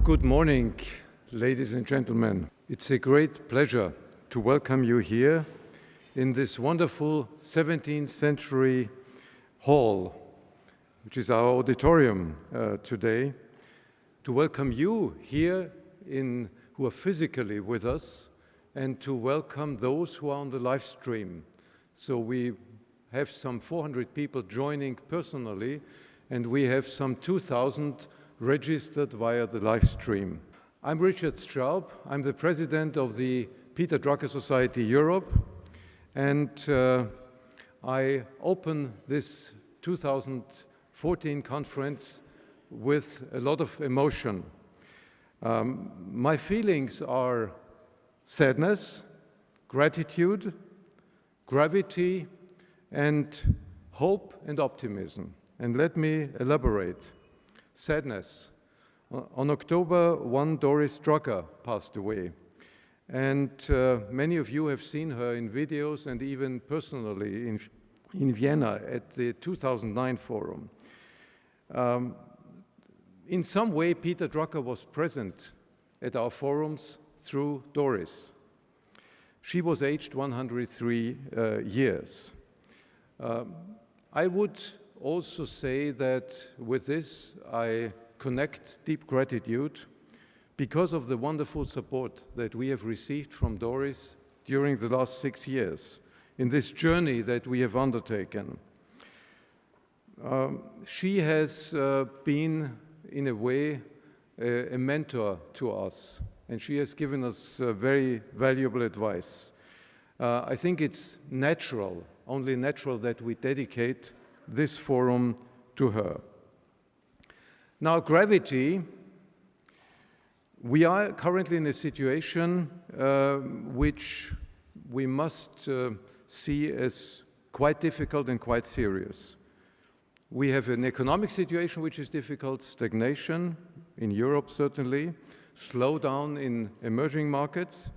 Good morning, ladies and gentlemen. It's a great pleasure to welcome you here in this wonderful 17th century hall, which is our auditorium today, to welcome you here who are physically with us, and to welcome those who are on the live stream. So we have some 400 people joining personally, and we have some 2,000 registered via the live stream. I'm Richard Straub. I'm the president of the Peter Drucker Society Europe, and I open this 2014 conference with a lot of emotion. My feelings are sadness, gratitude, gravity, and hope and optimism. And let me elaborate. Sadness. On October 1, Doris Drucker passed away. And many of you have seen her in videos and even personally in Vienna at the 2009 forum. In some way, Peter Drucker was present at our forums through Doris. She was aged 103 years. I would also say that with this, I connect deep gratitude because of the wonderful support that we have received from Doris during the last 6 years in this journey that we have undertaken. She has been, in a way, a mentor to us, and she has given us very valuable advice. I think it's natural, only natural, that we dedicate this forum to her. Now, gravity. We are currently in a situation which we must see as quite difficult and quite serious. We have an economic situation which is difficult, stagnation in Europe certainly, slowdown in emerging markets.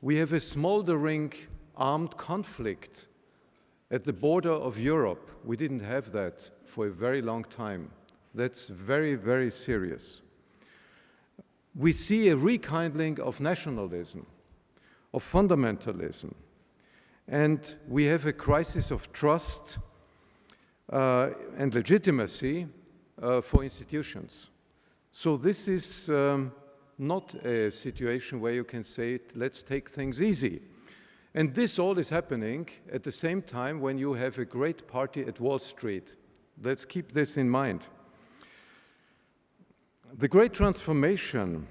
We have a smoldering armed conflict at the border of Europe. We didn't have that for a very long time. That's very, very serious. We see a rekindling of nationalism, of fundamentalism, and we have a crisis of trust and legitimacy for institutions. So this is not a situation where you can say, let's take things easy. And this all is happening at the same time when you have a great party at Wall Street. Let's keep this in mind. The Great Transformation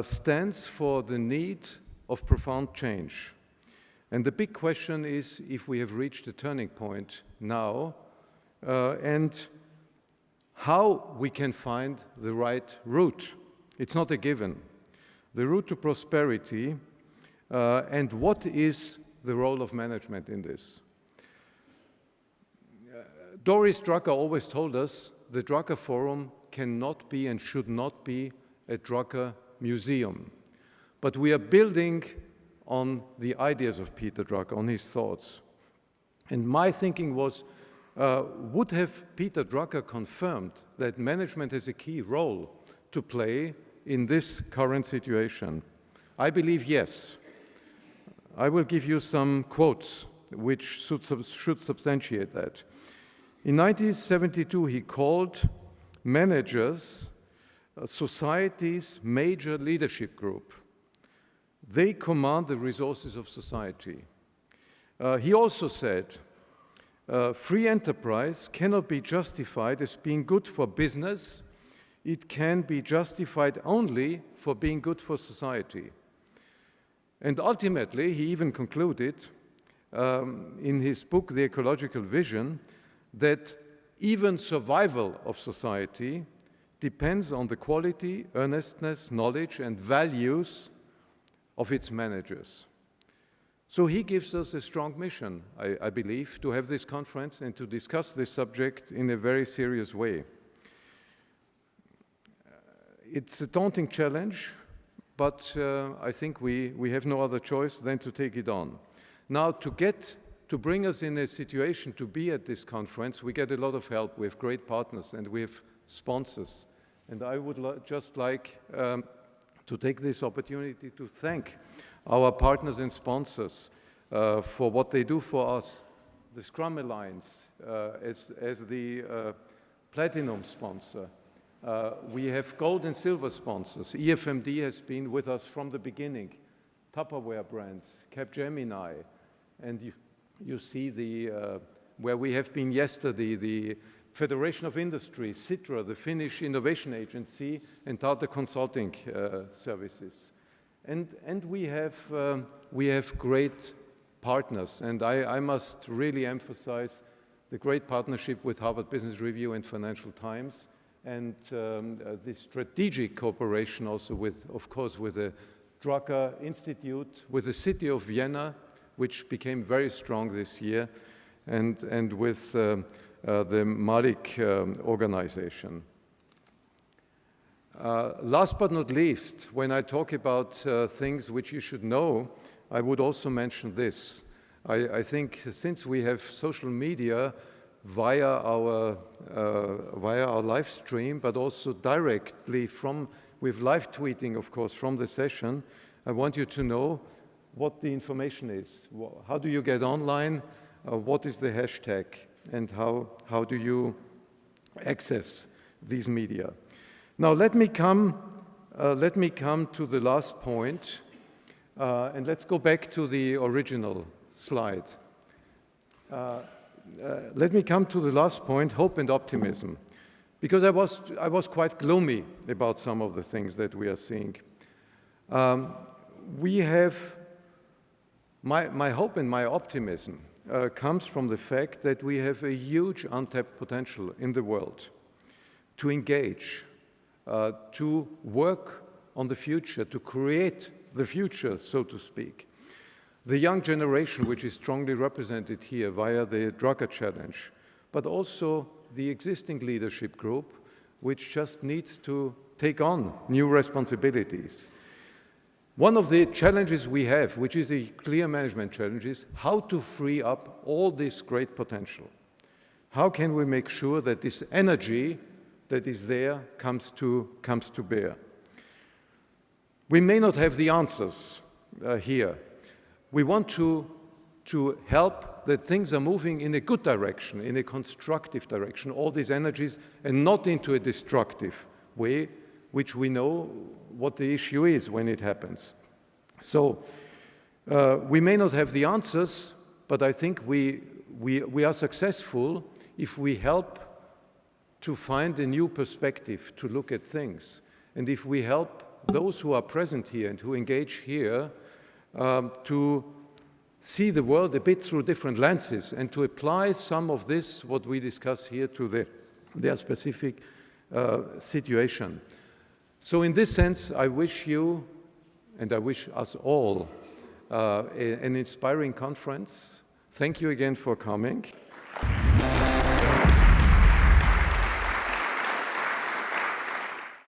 stands for the need of profound change. And the big question is if we have reached a turning point now and how we can find the right route. It's not a given. The route to prosperity and what is the role of management in this? Doris Drucker always told us the Drucker Forum cannot be and should not be a Drucker museum. But we are building on the ideas of Peter Drucker, on his thoughts. And my thinking was, would have Peter Drucker confirmed that management has a key role to play in this current situation? I believe yes. I will give you some quotes which should substantiate that. In 1972, he called managers society's major leadership group. They command the resources of society. He also said, free enterprise cannot be justified as being good for business. It can be justified only for being good for society. And ultimately, he even concluded in his book, The Ecological Vision, that even survival of society depends on the quality, earnestness, knowledge, and values of its managers. So he gives us a strong mission, I believe, to have this conference and to discuss this subject in a very serious way. It's a daunting challenge, but I think we have no other choice than to take it on. Now, to bring us in a situation to be at this conference, we get a lot of help. We have great partners and we have sponsors And I would just like to take this opportunity to thank our partners and sponsors for what they do for us. The Scrum Alliance as the platinum sponsor. We have gold and silver sponsors. EFMD has been with us from the beginning. Tupperware brands, Capgemini, and you see where we have been yesterday, the Federation of Industry, Citra, the Finnish Innovation Agency, and Tata Consulting Services. And we have great partners, and I must really emphasize the great partnership with Harvard Business Review and Financial Times, and the strategic cooperation also with, of course, with the Drucker Institute, with the city of Vienna, which became very strong this year, and with the Malik organization. Last but not least, when I talk about things which you should know, I would also mention this. I think since we have social media via our live stream, but also directly with live tweeting, of course, from the session, I want you to know what the information is. How do you get online? What is the hashtag? And how do you access these media? Now let me come to the last point, and let's go back to the original slide. Let me come to the last point, hope and optimism, because I was quite gloomy about some of the things that we are seeing. We have my hope and my optimism comes from the fact that we have a huge untapped potential in the world to engage, to work on the future, to create the future, so to speak. The young generation, which is strongly represented here via the Drucker Challenge, but also the existing leadership group, which just needs to take on new responsibilities. One of the challenges we have, which is a clear management challenge, is how to free up all this great potential. How can we make sure that this energy that is there comes to bear? We may not have the answers here. We want to help that things are moving in a good direction, in a constructive direction, all these energies, and not into a destructive way, which we know what the issue is when it happens. So we may not have the answers, but I think we are successful if we help to find a new perspective to look at things. And if we help those who are present here and who engage here to see the world a bit through different lenses and to apply some of this, what we discuss here, to their specific situation. So in this sense, I wish you, and I wish us all, an inspiring conference. Thank you again for coming.